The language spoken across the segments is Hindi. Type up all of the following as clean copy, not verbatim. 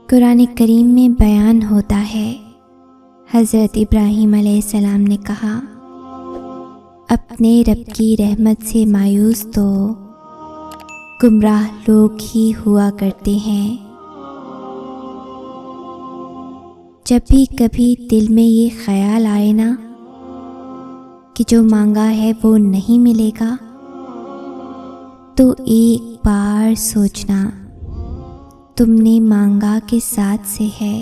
कुरान करीम में बयान होता है, हज़रत इब्राहीम अलैहिस्सलाम ने कहा, अपने रब की रहमत से मायूस तो गुमराह लोग ही हुआ करते हैं। जब भी कभी दिल में ये ख्याल आए ना कि जो मांगा है वो नहीं मिलेगा, तो एक बार सोचना तुमने मांगा किस साथ से है।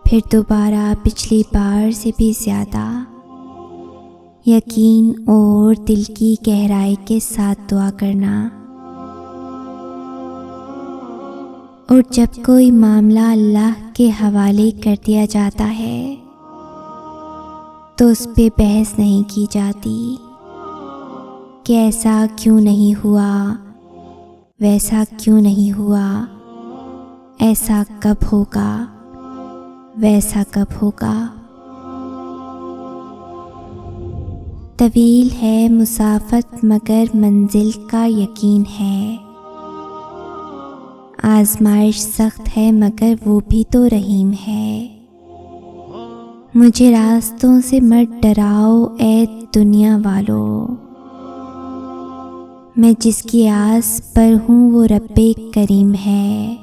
फिर दोबारा पिछली बार से भी ज़्यादा यकीन और दिल की गहराई के साथ दुआ करना। और जब कोई मामला अल्लाह के हवाले कर दिया जाता है तो उस पे बहस नहीं की जाती कि ऐसा क्यों नहीं हुआ, वैसा क्यों नहीं हुआ, ऐसा कब होगा, वैसा कब होगा। तवील है मुसाफत मगर मंजिल का यकीन है। आजमाइश सख्त है मगर वो भी तो रहीम है। मुझे रास्तों से मत डराओ ए दुनिया वालों, मैं जिसकी आस पर हूँ वो रब्बे करीम है।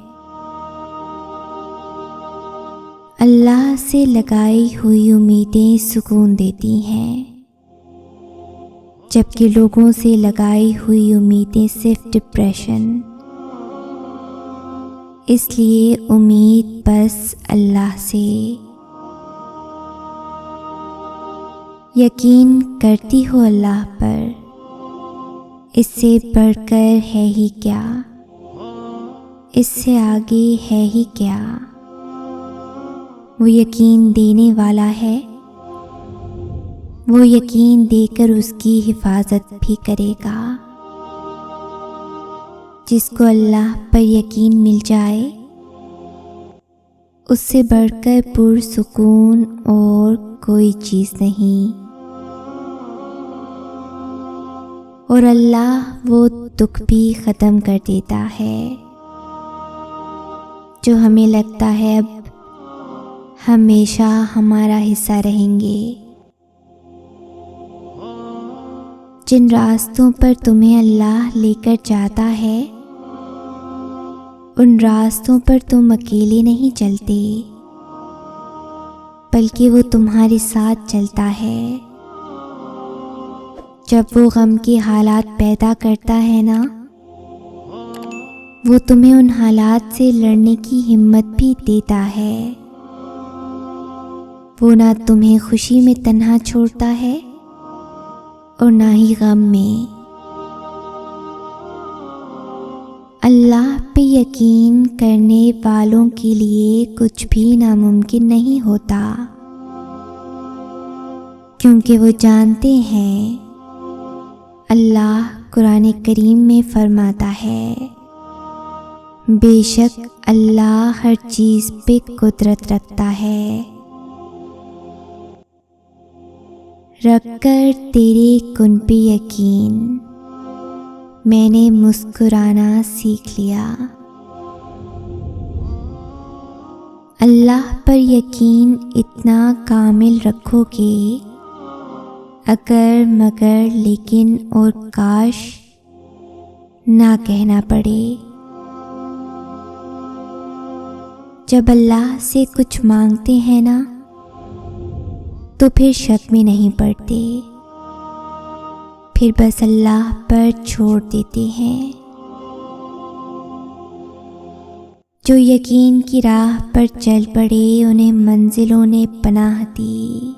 अल्लाह से लगाई हुई उम्मीदें सुकून देती हैं, जबकि लोगों से लगाई हुई उम्मीदें सिर्फ डिप्रेशन। इसलिए उम्मीद बस अल्लाह से। यकीन करती हो अल्लाह पर, इससे बढ़कर है ही क्या, इससे आगे है ही क्या। वो यकीन देने वाला है, वो यकीन देकर उसकी हिफाजत भी करेगा। जिसको अल्लाह पर यकीन मिल जाए, उससे बढ़कर पुरसुकून और कोई चीज़ नहीं। और अल्लाह वो दुख भी ख़त्म कर देता है जो हमें लगता है अब हमेशा हमारा हिस्सा रहेंगे। जिन रास्तों पर तुम्हें अल्लाह लेकर जाता है, उन रास्तों पर तुम अकेले नहीं चलते, बल्कि वो तुम्हारे साथ चलता है। जब वो गम के हालात पैदा करता है ना, वो तुम्हें उन हालात से लड़ने की हिम्मत भी देता है। वो ना तुम्हें खुशी में तन्हा छोड़ता है और ना ही गम में। अल्लाह पे यकीन करने वालों के लिए कुछ भी नामुमकिन नहीं होता, क्योंकि वो जानते हैं। अल्लाह कुरान करीम में फरमाता है, बेशक अल्लाह हर चीज़ पे कुदरत रखता है। रखकर तेरे कुन पे यकीन, मैंने मुस्कुराना सीख लिया। अल्लाह पर यकीन इतना कामिल रखोगे, अगर मगर लेकिन और काश ना कहना पड़े। जब अल्लाह से कुछ मांगते हैं ना, तो फिर शक में नहीं पड़ते, फिर बस अल्लाह पर छोड़ देते हैं। जो यकीन की राह पर चल पड़े, उन्हें मंजिलों ने पनाह दी।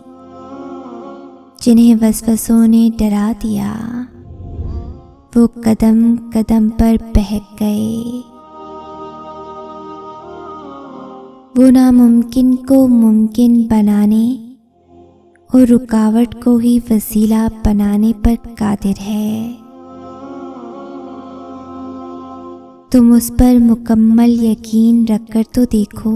जिन्हें वसवसों ने डरा दिया, वो कदम कदम पर बहक गए। वो नामुमकिन को मुमकिन बनाने और रुकावट को ही वसीला बनाने पर कादिर है। तुम उस पर मुकम्मल यकीन रखकर तो देखो,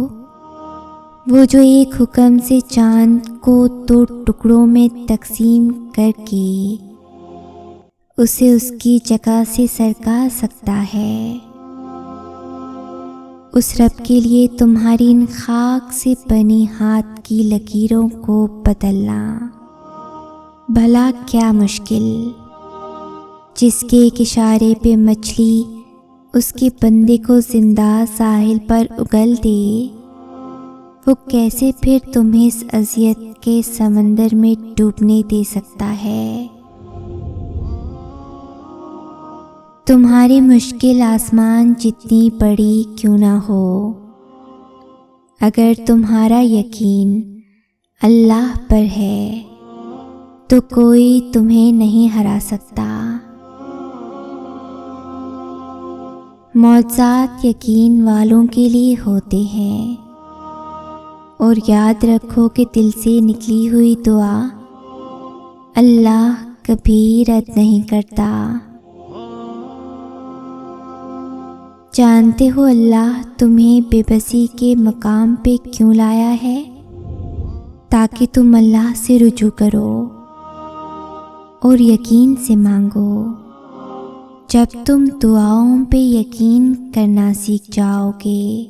वो जो एक हुक्म से चांद को 2 टुकड़ों में तकसीम करके उसे उसकी जगह से सरका सकता है, उस रब के लिए तुम्हारी इन खाक से बनी हाथ की लकीरों को बदलना भला क्या मुश्किल। जिसके एक इशारे पे मछली उसके बंदे को जिंदा साहिल पर उगल दे, वो कैसे फिर तुम्हें इस अजियत के समंदर में डूबने दे सकता है। तुम्हारी मुश्किल आसमान जितनी बड़ी क्यों ना हो, अगर तुम्हारा यकीन अल्लाह पर है तो कोई तुम्हें नहीं हरा सकता। मौज़ात यकीन वालों के लिए होते हैं, और याद रखो कि दिल से निकली हुई दुआ अल्लाह कभी रद्द नहीं करता। जानते हो अल्लाह तुम्हें बेबसी के मकाम पे क्यों लाया है? ताकि तुम अल्लाह से रुजू करो और यकीन से मांगो। जब तुम दुआओं पे यकीन करना सीख जाओगे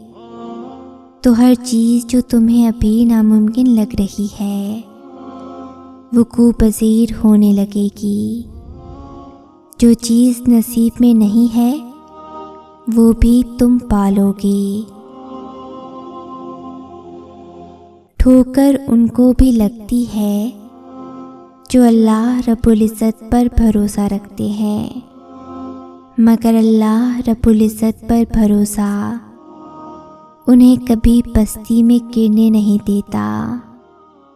तो हर चीज़ जो तुम्हें अभी नामुमकिन लग रही है वुकू पज़ीर होने लगेगी। जो चीज़ नसीब में नहीं है वो भी तुम पालोगे। ठोकर उनको भी लगती है जो अल्लाह रब्बुल इज़्ज़त पर भरोसा रखते हैं, मगर अल्लाह रब्बुल इज़्ज़त पर भरोसा उन्हें कभी पस्ती में गिरने नहीं देता,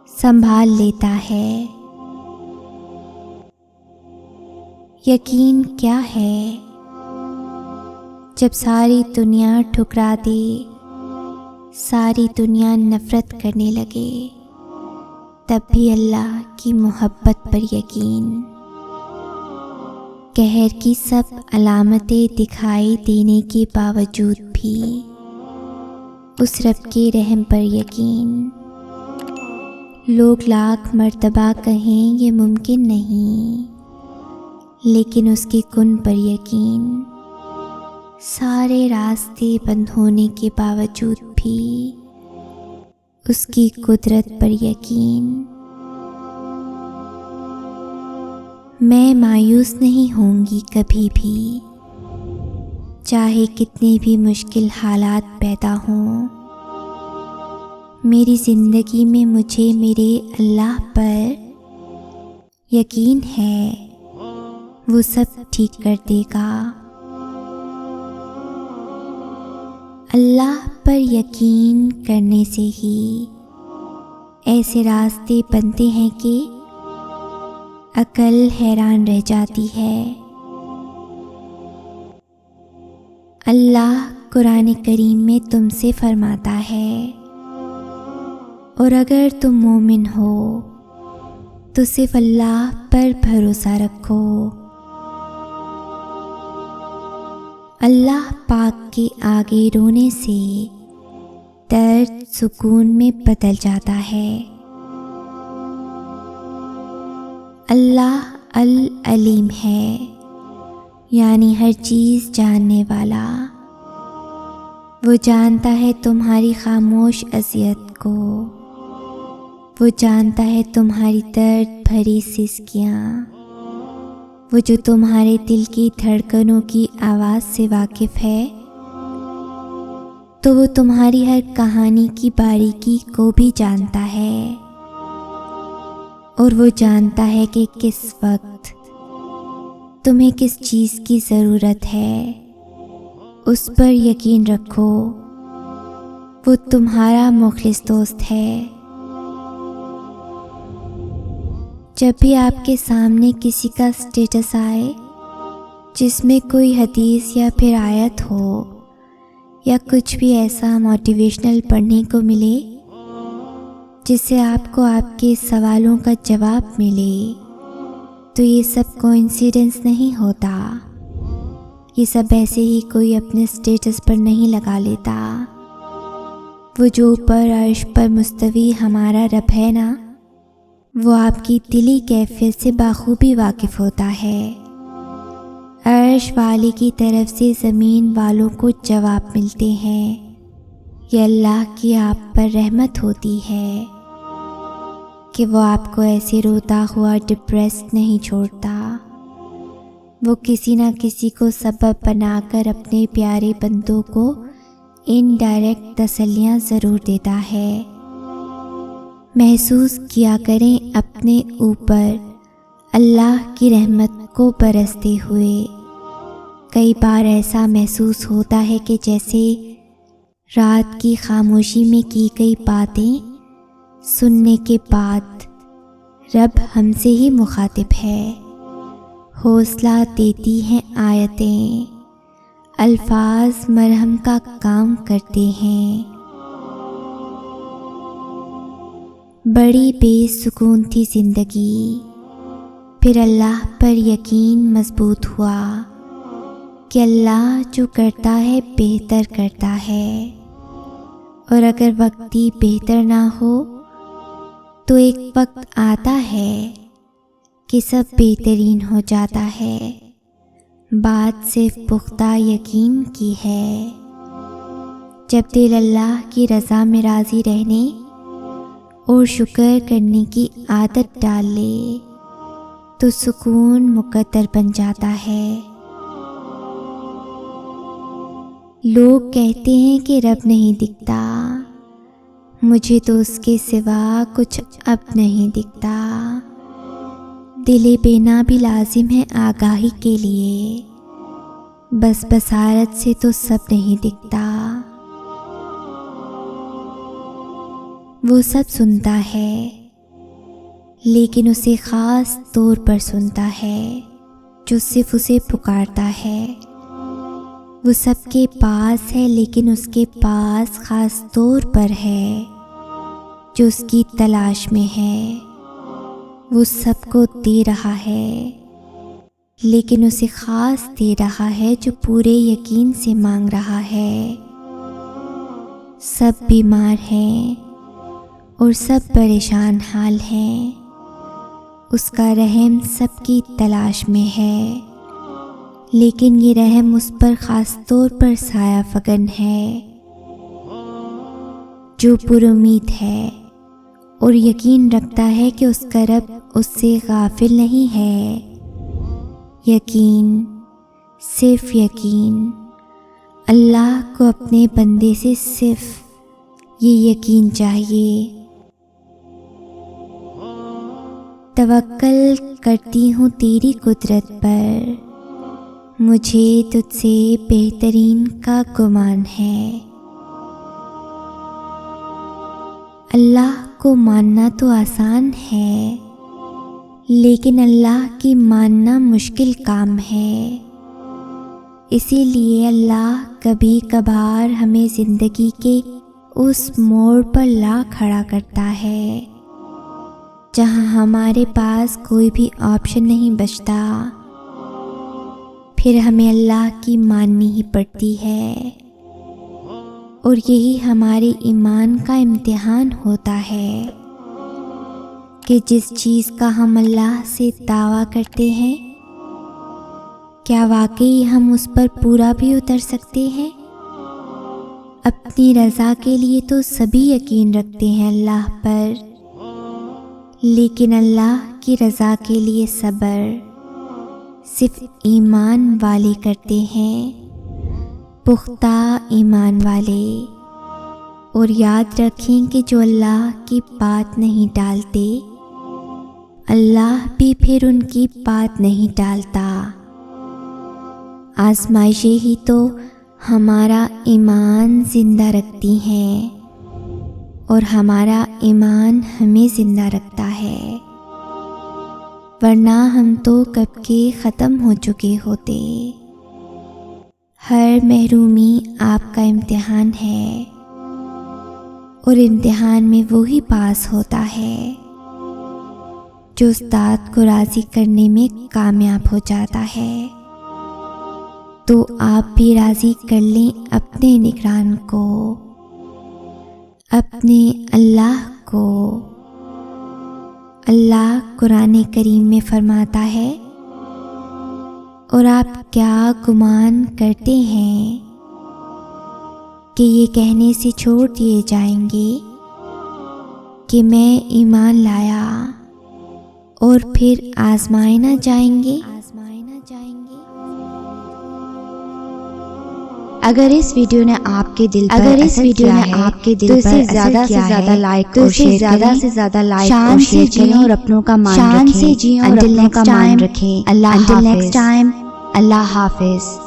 संभाल लेता है। यकीन क्या है? जब सारी दुनिया ठुकरा दे, सारी दुनिया नफरत करने लगे, तब भी अल्लाह की मोहब्बत पर यकीन। कहर की सब अलामतें दिखाई देने के बावजूद भी उस रब के रहम पर यकीन। लोग लाख मर्तबा कहें ये मुमकिन नहीं, लेकिन उसके कुन पर यकीन। सारे रास्ते बंद होने के बावजूद भी उसकी कुदरत पर यकीन। मैं मायूस नहीं होंगी कभी भी, चाहे कितने भी मुश्किल हालात पैदा हों। मेरी ज़िंदगी में मुझे मेरे अल्लाह पर यकीन है, वो सब ठीक कर देगा। अल्लाह पर यकीन करने से ही ऐसे रास्ते बनते हैं कि अकल हैरान रह जाती है। अल्लाह कुरान करीम में तुमसे फरमाता है, और अगर तुम मोमिन हो तो सिर्फ अल्लाह पर भरोसा रखो। अल्लाह पाक के आगे रोने से दर्द सुकून में बदल जाता है। अल्लाह अल अलीम है, यानी हर चीज़ जानने वाला। वो जानता है तुम्हारी खामोश अज़ियत को, वो जानता है तुम्हारी दर्द भरी सिसकियाँ, वो जो तुम्हारे दिल की धड़कनों की आवाज़ से वाकिफ़ है, तो वो तुम्हारी हर कहानी की बारीकी को भी जानता है, और वो जानता है कि किस वक्त तुम्हें किस चीज़ की ज़रूरत है। उस पर यकीन रखो, वो तुम्हारा मुखलिस दोस्त है। जब भी आपके सामने किसी का स्टेटस आए जिसमें कोई हदीस या फिर आयत हो या कुछ भी ऐसा मोटिवेशनल पढ़ने को मिले जिससे आपको आपके सवालों का जवाब मिले, तो ये सब कोइंसिडेंस नहीं होता। ये सब ऐसे ही कोई अपने स्टेटस पर नहीं लगा लेता। वो जो ऊपर अर्श पर मुस्तवी हमारा रब है ना, वो आपकी दिली कैफियत से बाखूबी वाकिफ़ होता है। अर्श वाले की तरफ से ज़मीन वालों को जवाब मिलते हैं, ये अल्लाह की आप पर रहमत होती है कि वो आपको ऐसे रोता हुआ डिप्रेस्ड नहीं छोड़ता। वो किसी ना किसी को सबब बनाकर अपने प्यारे बंदों को इनडायरेक्ट तसल्लियाँ ज़रूर देता है। महसूस किया करें अपने ऊपर अल्लाह की रहमत को बरसते हुए। कई बार ऐसा महसूस होता है कि जैसे रात की खामोशी में की गई बातें सुनने के बाद रब हमसे ही मुखातिब है। हौसला देती हैं आयतें, अल्फाज मरहम का काम करते हैं। बड़ी बेसुकून थी ज़िंदगी, फिर अल्लाह पर यकीन मजबूत हुआ कि अल्लाह जो करता है बेहतर करता है, और अगर वक्त ही बेहतर ना हो तो एक वक्त आता है कि सब बेहतरीन हो जाता है। बात सिर्फ पुख्ता यकीन की है। जब दिल अल्लाह की रज़ा में राज़ी रहने और शुक्र करने की आदत डाल ले तो सुकून मुकद्दर बन जाता है। लोग कहते हैं कि रब नहीं दिखता, मुझे तो उसके सिवा कुछ अब नहीं दिखता। दिले बेना भी लाजिम है आगाही के लिए, बस बसारत से तो सब नहीं दिखता। वो सब सुनता है लेकिन उसे ख़ास तौर पर सुनता है जो सिर्फ उसे पुकारता है। वो सबके पास है लेकिन उसके पास ख़ास तौर पर है जो उसकी तलाश में है। वो सबको दे रहा है लेकिन उसे ख़ास दे रहा है जो पूरे यकीन से मांग रहा है। सब बीमार हैं और सब परेशान हाल हैं, उसका रहम सबकी तलाश में है, लेकिन ये रहम उस पर ख़ास तौर पर साया फगन है जो पुरुमीद है और यकीन रखता है कि उसका रब उससे गाफिल नहीं है। यकीन, सिर्फ यकीन। अल्लाह को अपने बंदे से सिर्फ ये यकीन चाहिए। तवक्कल करती हूँ तेरी कुदरत पर, मुझे तुझसे बेहतरीन का गुमान है। अल्लाह को मानना तो आसान है, लेकिन अल्लाह की मानना मुश्किल काम है। इसीलिए अल्लाह कभी कभार हमें ज़िंदगी के उस मोड़ पर ला खड़ा करता है जहाँ हमारे पास कोई भी ऑप्शन नहीं बचता। फिर हमें अल्लाह की माननी ही पड़ती है, और यही हमारे ईमान का इम्तिहान होता है कि जिस चीज़ का हम अल्लाह से दावा करते हैं, क्या वाकई हम उस पर पूरा भी उतर सकते हैं। अपनी रज़ा के लिए तो सभी यकीन रखते हैं अल्लाह पर, लेकिन अल्लाह की रज़ा के लिए सब्र सिर्फ ईमान वाले करते हैं, पुख्ता ईमान वाले। और याद रखें कि जो अल्लाह की बात नहीं टालते, अल्लाह भी फिर उनकी बात नहीं टालता। आजमाइशें ही तो हमारा ईमान ज़िंदा रखती हैं, और हमारा ईमान हमें ज़िंदा रखता है, वरना हम तो कब के ख़त्म हो चुके होते। हर महरूमी आपका इम्तिहान है, और इम्तिहान में वो ही पास होता है जो उस्ताद को राज़ी करने में कामयाब हो जाता है। तो आप भी राज़ी कर लें अपने निगरान को, अपने अल्लाह को। अल्लाह कुरान करीम में फरमाता है, और आप क्या गुमान करते हैं कि ये कहने से छोड़ दिए जाएंगे कि मैं ईमान लाया और फिर आजमाए ना जाएंगे। अगर इस वीडियो ने आपके दिल पर असर किया है तो इसे ज़्यादा से ज़्यादा लाइक और शेयर करें। शान से जिएं और अपनों का मान रखें। अल्लाह हाफिज़।